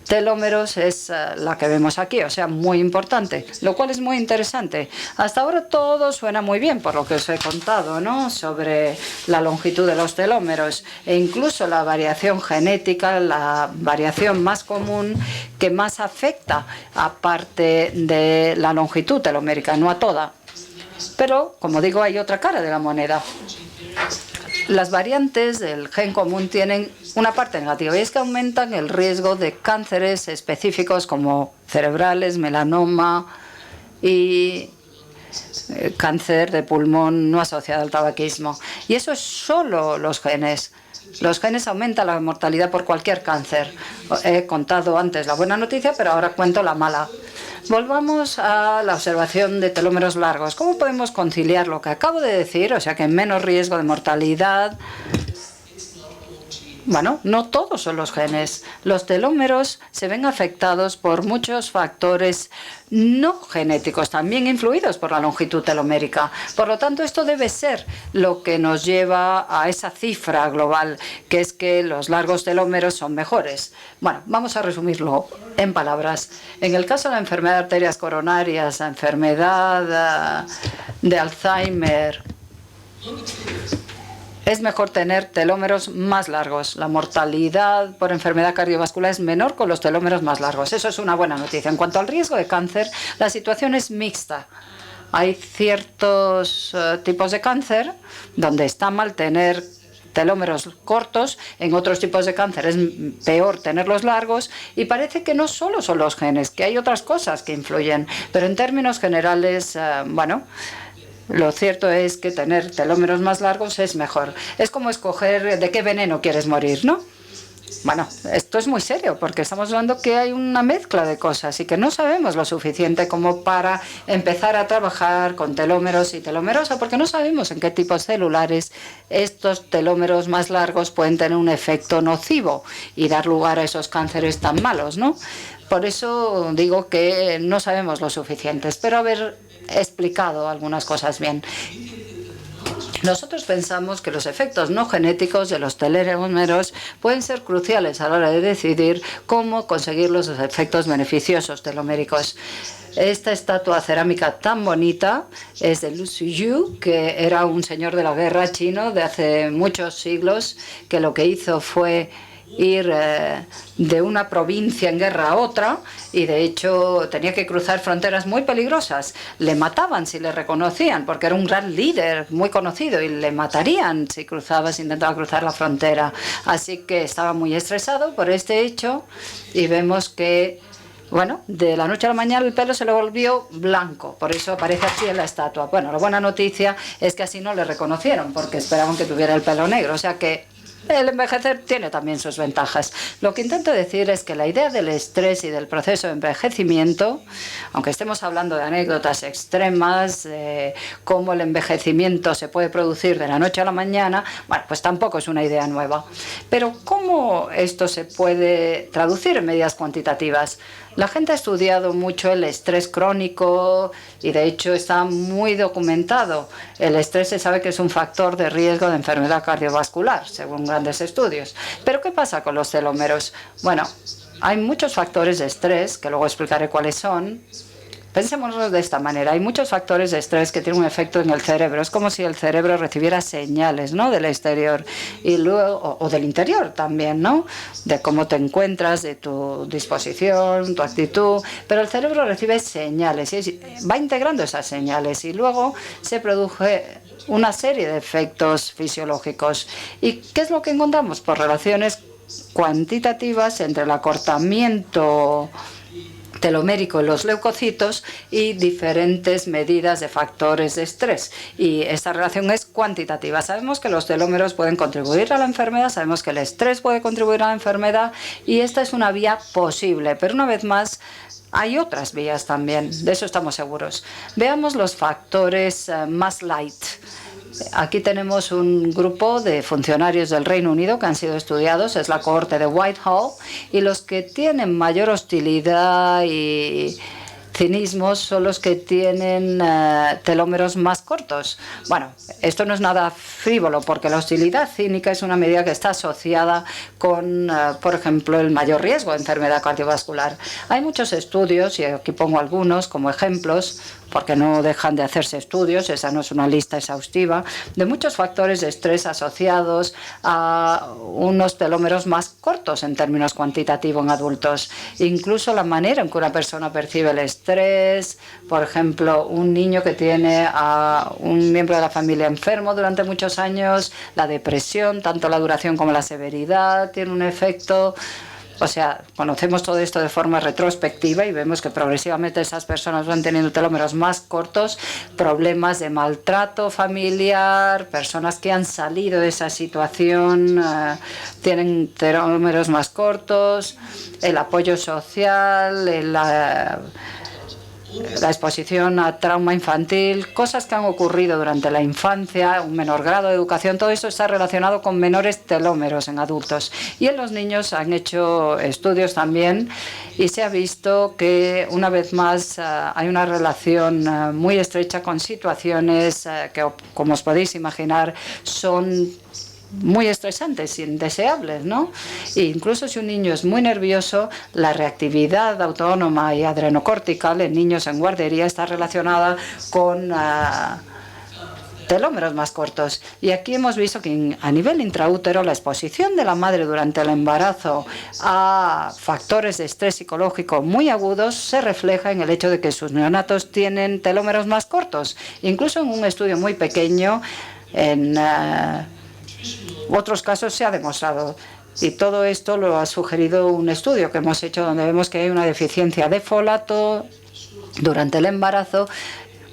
telómeros, es la que vemos aquí, o sea, muy importante, lo cual es muy interesante. Hasta ahora todo suena muy bien por lo que os he contado, ¿no?, sobre la longitud de los telómeros e incluso la variación genética, la variación más común que más afecta a parte de la longitud telomérica, no a toda. Pero, como digo, hay otra cara de la moneda. Las variantes del gen común tienen una parte negativa, y es que aumentan el riesgo de cánceres específicos como cerebrales, melanoma y cáncer de pulmón no asociado al tabaquismo. Y eso es solo los genes. Los genes aumentan la mortalidad por cualquier cáncer. He contado antes la buena noticia, pero ahora cuento la mala. Volvamos a la observación de telómeros largos. ¿Cómo podemos conciliar lo que acabo de decir? O sea, que menos riesgo de mortalidad. Bueno, no todos son los genes. Los telómeros se ven afectados por muchos factores no genéticos, también influidos por la longitud telomérica. Por lo tanto, esto debe ser lo que nos lleva a esa cifra global, que es que los largos telómeros son mejores. Bueno, vamos a resumirlo en palabras. En el caso de la enfermedad de arterias coronarias, la enfermedad de Alzheimer, es mejor tener telómeros más largos. La mortalidad por enfermedad cardiovascular es menor con los telómeros más largos. Eso es una buena noticia. En cuanto al riesgo de cáncer, la situación es mixta. Hay ciertos tipos de cáncer donde está mal tener telómeros cortos, en otros tipos de cáncer es peor tenerlos largos, y parece que no solo son los genes, que hay otras cosas que influyen. Pero en términos generales, bueno, lo cierto es que tener telómeros más largos es mejor. Es como escoger de qué veneno quieres morir, ¿no? Bueno, esto es muy serio porque estamos hablando que hay una mezcla de cosas y que no sabemos lo suficiente como para empezar a trabajar con telómeros y telomerosa, porque no sabemos en qué tipos celulares estos telómeros más largos pueden tener un efecto nocivo y dar lugar a esos cánceres tan malos, ¿no? Por eso digo que no sabemos lo suficiente. Espero haber explicado algunas cosas bien. Nosotros pensamos que los efectos no genéticos de los telómeros pueden ser cruciales a la hora de decidir cómo conseguir los efectos beneficiosos teloméricos. Esta estatua cerámica tan bonita es de Lu Suyu, que era un señor de la guerra chino de hace muchos siglos, que lo que hizo fue ir de una provincia en guerra a otra y de hecho tenía que cruzar fronteras muy peligrosas. Le mataban si le reconocían porque era un gran líder muy conocido y le matarían si intentaba cruzar la frontera. Así que estaba muy estresado por este hecho y vemos que, bueno, de la noche a la mañana el pelo se le volvió blanco, por eso aparece así en la estatua. Bueno, la buena noticia es que así no le reconocieron porque esperaban que tuviera el pelo negro, o sea que el envejecer tiene también sus ventajas. Lo que intento decir es que la idea del estrés y del proceso de envejecimiento, aunque estemos hablando de anécdotas extremas, cómo el envejecimiento se puede producir de la noche a la mañana, bueno, pues tampoco es una idea nueva. Pero ¿cómo esto se puede traducir en medidas cuantitativas? La gente ha estudiado mucho el estrés crónico y de hecho está muy documentado. El estrés se sabe que es un factor de riesgo de enfermedad cardiovascular, según grandes estudios. Pero ¿qué pasa con los telómeros? Bueno, hay muchos factores de estrés, que luego explicaré cuáles son. Pensémoslo de esta manera. Hay muchos factores de estrés que tienen un efecto en el cerebro. Es como si el cerebro recibiera señales, ¿no?, del exterior y luego, o del interior también, ¿no?, de cómo te encuentras, de tu disposición, tu actitud. Pero el cerebro recibe señales y va integrando esas señales y luego se produce una serie de efectos fisiológicos. ¿Y qué es lo que encontramos? Por relaciones cuantitativas entre el acortamiento telomérico en los leucocitos y diferentes medidas de factores de estrés. Y esta relación es cuantitativa. Sabemos que los telómeros pueden contribuir a la enfermedad, sabemos que el estrés puede contribuir a la enfermedad y esta es una vía posible. Pero una vez más, hay otras vías también, de eso estamos seguros. Veamos los factores más light. Aquí tenemos un grupo de funcionarios del Reino Unido que han sido estudiados, es la cohorte de Whitehall, y los que tienen mayor hostilidad y cinismo son los que tienen telómeros más cortos. Bueno, esto no es nada frívolo porque la hostilidad cínica es una medida que está asociada con, por ejemplo, el mayor riesgo de enfermedad cardiovascular. Hay muchos estudios, y aquí pongo algunos como ejemplos, porque no dejan de hacerse estudios, esa no es una lista exhaustiva, de muchos factores de estrés asociados a unos telómeros más cortos en términos cuantitativos en adultos. Incluso la manera en que una persona percibe el estrés, por ejemplo, un niño que tiene a un miembro de la familia enfermo durante muchos años, la depresión, tanto la duración como la severidad, tiene un efecto. O sea, conocemos todo esto de forma retrospectiva y vemos que progresivamente esas personas van teniendo telómeros más cortos, problemas de maltrato familiar, personas que han salido de esa situación tienen telómeros más cortos, el apoyo social, la exposición a trauma infantil, cosas que han ocurrido durante la infancia, un menor grado de educación, todo eso está relacionado con menores telómeros en adultos. Y en los niños han hecho estudios también y se ha visto que una vez más hay una relación muy estrecha con situaciones que, como os podéis imaginar, son muy estresantes, indeseables, ¿no? E incluso si un niño es muy nervioso, la reactividad autónoma y adrenocortical en niños en guardería está relacionada con telómeros más cortos. Y aquí hemos visto que a nivel intraútero la exposición de la madre durante el embarazo a factores de estrés psicológico muy agudos se refleja en el hecho de que sus neonatos tienen telómeros más cortos. Incluso en un estudio muy pequeño, en otros casos se ha demostrado. Y todo esto lo ha sugerido un estudio que hemos hecho donde vemos que hay una deficiencia de folato durante el embarazo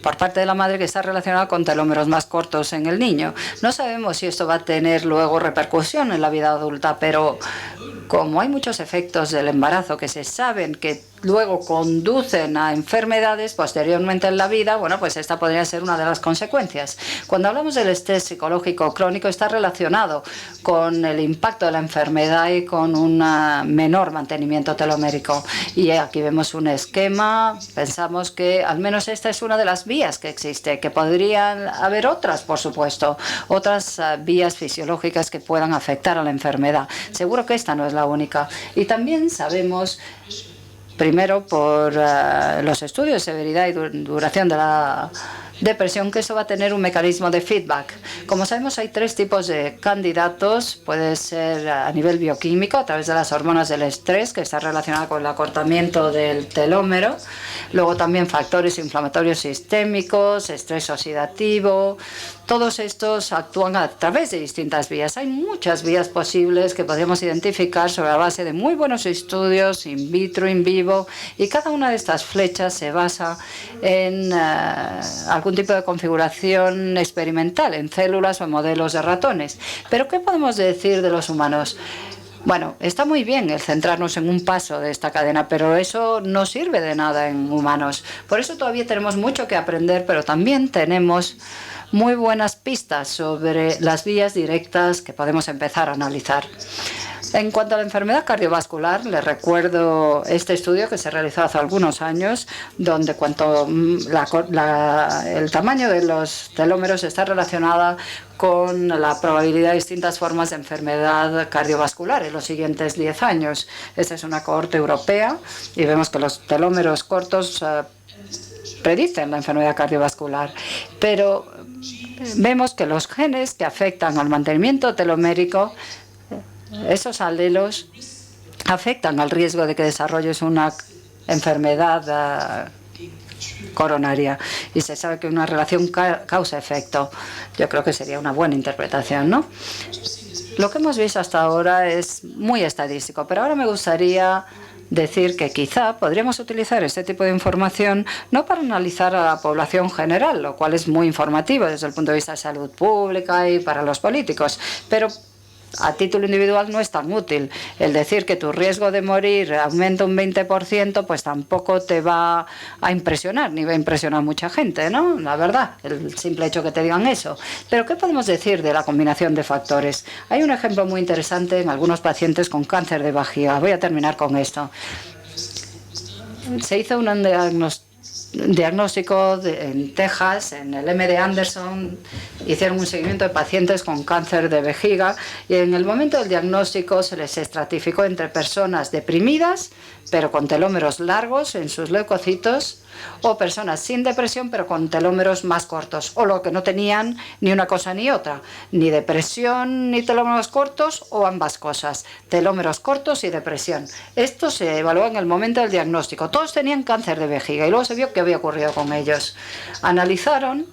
por parte de la madre que está relacionada con telómeros más cortos en el niño. No sabemos si esto va a tener luego repercusión en la vida adulta, pero como hay muchos efectos del embarazo que se saben que luego conducen a enfermedades posteriormente en la vida, bueno, pues esta podría ser una de las consecuencias. Cuando hablamos del estrés psicológico crónico está relacionado con el impacto de la enfermedad y con un menor mantenimiento telomérico. Y aquí vemos un esquema, pensamos que al menos esta es una de las vías que existe, que podrían haber otras, por supuesto, otras vías fisiológicas que puedan afectar a la enfermedad. Seguro que esta no es la única. Y también sabemos, primero, por los estudios de severidad y duración de la depresión, que eso va a tener un mecanismo de feedback. Como sabemos, hay 3 tipos de candidatos. Puede ser a nivel bioquímico, a través de las hormonas del estrés, que está relacionada con el acortamiento del telómero. Luego también factores inflamatorios sistémicos, estrés oxidativo. Todos estos actúan a través de distintas vías. Hay muchas vías posibles que podemos identificar sobre la base de muy buenos estudios in vitro, in vivo, y cada una de estas flechas se basa en algún tipo de configuración experimental, en células o en modelos de ratones. Pero ¿qué podemos decir de los humanos? Bueno, está muy bien el centrarnos en un paso de esta cadena, pero eso no sirve de nada en humanos. Por eso todavía tenemos mucho que aprender, pero también tenemos muy buenas pistas sobre las vías directas que podemos empezar a analizar. En cuanto a la enfermedad cardiovascular, les recuerdo este estudio que se realizó hace algunos años, donde el tamaño de los telómeros está relacionada con la probabilidad de distintas formas de enfermedad cardiovascular en los siguientes 10 años. Esta es una cohorte europea y vemos que los telómeros cortos predicen la enfermedad cardiovascular, pero vemos que los genes que afectan al mantenimiento telomérico, esos alelos afectan al riesgo de que desarrolles una enfermedad coronaria, y se sabe que una relación causa-efecto. Yo creo que sería una buena interpretación, ¿no? Lo que hemos visto hasta ahora es muy estadístico, pero ahora me gustaría decir que quizá podríamos utilizar este tipo de información no para analizar a la población general, lo cual es muy informativo desde el punto de vista de salud pública y para los políticos, pero a título individual no es tan útil. El decir que tu riesgo de morir aumenta un 20%, pues tampoco te va a impresionar, ni va a impresionar a mucha gente, ¿no? La verdad, el simple hecho que te digan eso. Pero ¿qué podemos decir de la combinación de factores? Hay un ejemplo muy interesante en algunos pacientes con cáncer de vejiga. Voy a terminar con esto. Se hizo un diagnóstico en Texas, en el MD Anderson. Hicieron un seguimiento de pacientes con cáncer de vejiga y en el momento del diagnóstico se les estratificó entre personas deprimidas pero con telómeros largos en sus leucocitos, o personas sin depresión pero con telómeros más cortos, o lo que no tenían ni una cosa ni otra, ni depresión ni telómeros cortos, o ambas cosas, telómeros cortos y depresión. Esto se evaluó en el momento del diagnóstico. Todos tenían cáncer de vejiga y luego se vio qué había ocurrido con ellos. Analizaron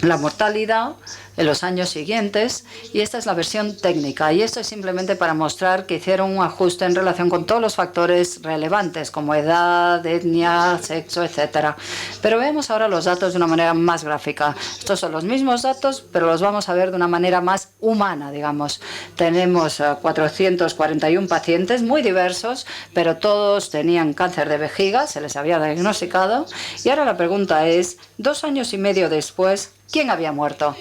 la mortalidad en los años siguientes, y esta es la versión técnica, y esto es simplemente para mostrar que hicieron un ajuste en relación con todos los factores relevantes como edad, etnia, sexo, etcétera. Pero veamos ahora los datos de una manera más gráfica. Estos son los mismos datos, pero los vamos a ver de una manera más humana, digamos. Tenemos 441 pacientes muy diversos, pero todos tenían cáncer de vejiga, se les había diagnosticado, y ahora la pregunta es, 2 años y medio después, ¿quién había muerto?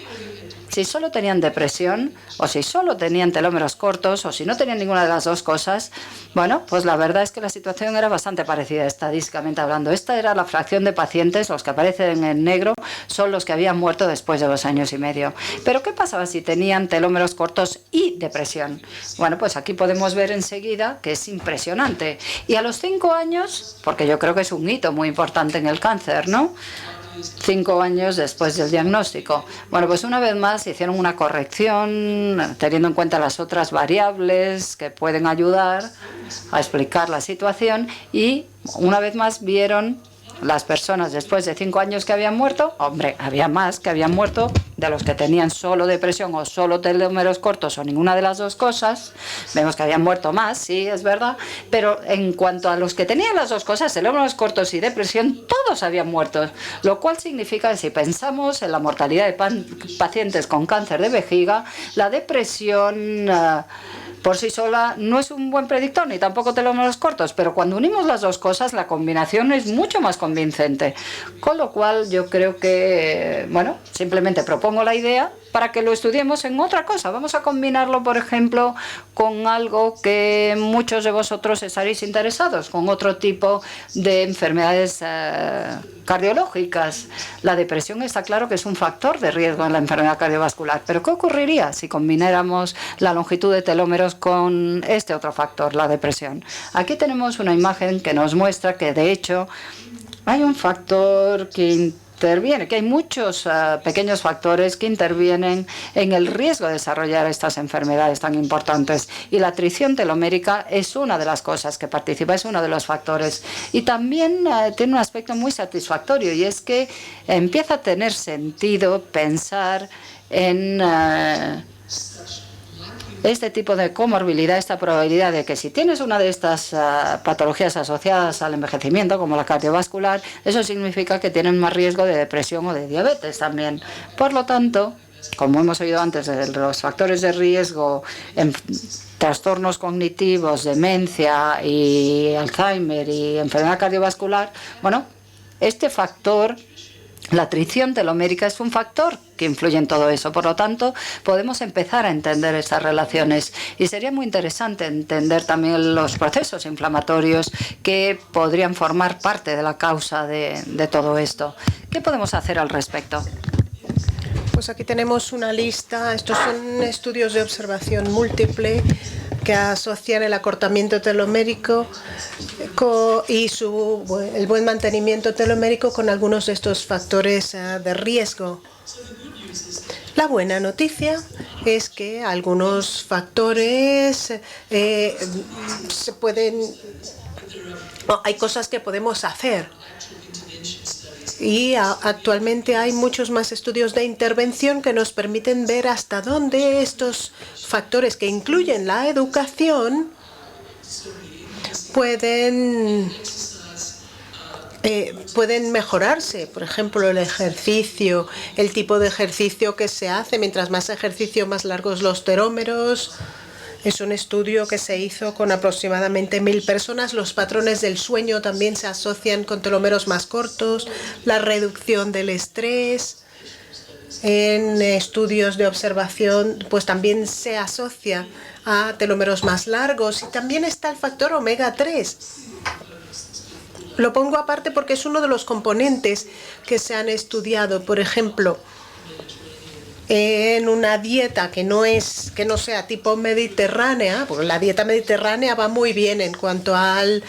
Si solo tenían depresión, o si solo tenían telómeros cortos, o si no tenían ninguna de las dos cosas, bueno, pues la verdad es que la situación era bastante parecida estadísticamente hablando. Esta era la fracción de pacientes, los que aparecen en negro son los que habían muerto después de 2 años y medio. Pero ¿qué pasaba si tenían telómeros cortos y depresión? Bueno, pues aquí podemos ver enseguida que es impresionante. Y a los 5 años, porque yo creo que es un hito muy importante en el cáncer, ¿no? 5 años después del diagnóstico. Bueno, pues una vez más hicieron una corrección teniendo en cuenta las otras variables que pueden ayudar a explicar la situación, y una vez más vieron las personas después de 5 años que habían muerto. Hombre, había más que habían muerto de los que tenían solo depresión o solo telómeros cortos o ninguna de las dos cosas. Vemos que habían muerto más, sí, es verdad, pero en cuanto a los que tenían las dos cosas, telómeros cortos y depresión, todos habían muerto, lo cual significa que si pensamos en la mortalidad de pacientes con cáncer de vejiga, la depresión por sí sola no es un buen predictor, ni tampoco telómeros cortos, pero cuando unimos las dos cosas, la combinación es mucho más convincente. Con lo cual, yo creo que, bueno, simplemente propongo la idea para que lo estudiemos en otra cosa. Vamos a combinarlo, por ejemplo, con algo que muchos de vosotros estaréis interesados, con otro tipo de enfermedades cardiológicas. La depresión está claro que es un factor de riesgo en la enfermedad cardiovascular, pero ¿qué ocurriría si combináramos la longitud de telómeros con este otro factor, la depresión? Aquí tenemos una imagen que nos muestra que, de hecho, hay un factor que interviene, que hay muchos pequeños factores que intervienen en el riesgo de desarrollar estas enfermedades tan importantes. Y la atrición telomérica es una de las cosas que participa, es uno de los factores. Y también tiene un aspecto muy satisfactorio, y es que empieza a tener sentido pensar en este tipo de comorbilidad, esta probabilidad de que si tienes una de estas patologías asociadas al envejecimiento, como la cardiovascular, eso significa que tienen más riesgo de depresión o de diabetes también. Por lo tanto, como hemos oído antes, de los factores de riesgo en trastornos cognitivos, demencia y Alzheimer y enfermedad cardiovascular, bueno, este factor, la atrición telomérica, es un factor que influye en todo eso. Por lo tanto, podemos empezar a entender estas relaciones, y sería muy interesante entender también los procesos inflamatorios que podrían formar parte de la causa de todo esto. ¿Qué podemos hacer al respecto? Pues aquí tenemos una lista. Estos son estudios de observación múltiple que asocian el acortamiento telomérico y el buen mantenimiento telomérico con algunos de estos factores de riesgo. La buena noticia es que algunos factores hay cosas que podemos hacer. Y actualmente hay muchos más estudios de intervención que nos permiten ver hasta dónde estos factores, que incluyen la educación, pueden mejorarse. Por ejemplo, el ejercicio, el tipo de ejercicio que se hace. Mientras más ejercicio, más largos los telómeros. Es un estudio que se hizo con aproximadamente 1000 personas. Los patrones del sueño también se asocian con telómeros más cortos. La reducción del estrés en estudios de observación pues también se asocia a telómeros más largos. Y también está el factor omega 3. Lo pongo aparte porque es uno de los componentes que se han estudiado. Por ejemplo, en una dieta que no sea tipo mediterránea, porque la dieta mediterránea va muy bien en cuanto al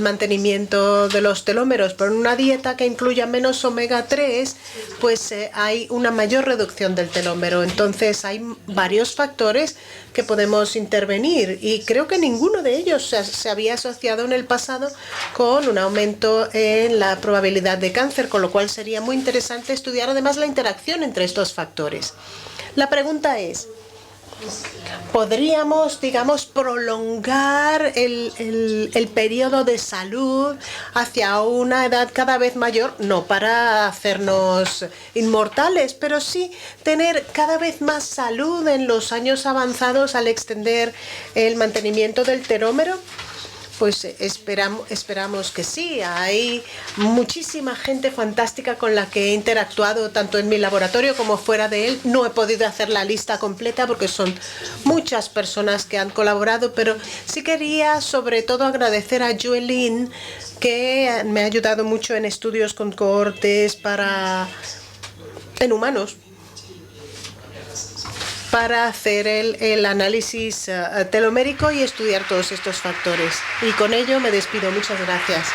mantenimiento de los telómeros, pero en una dieta que incluya menos omega 3, pues hay una mayor reducción del telómero. Entonces hay varios factores que podemos intervenir, y creo que ninguno de ellos se había asociado en el pasado con un aumento en la probabilidad de cáncer, con lo cual sería muy interesante estudiar además la interacción entre estos factores. La pregunta es, ¿podríamos, digamos, prolongar el periodo de salud hacia una edad cada vez mayor? No para hacernos inmortales, pero sí tener cada vez más salud en los años avanzados al extender el mantenimiento del telómero. Pues esperamos que sí. Hay muchísima gente fantástica con la que he interactuado, tanto en mi laboratorio como fuera de él. No he podido hacer la lista completa porque son muchas personas que han colaborado, pero sí quería sobre todo agradecer a Joelyn, que me ha ayudado mucho en estudios con cohortes en humanos, para hacer el análisis telomérico y estudiar todos estos factores. Y con ello me despido. Muchas gracias.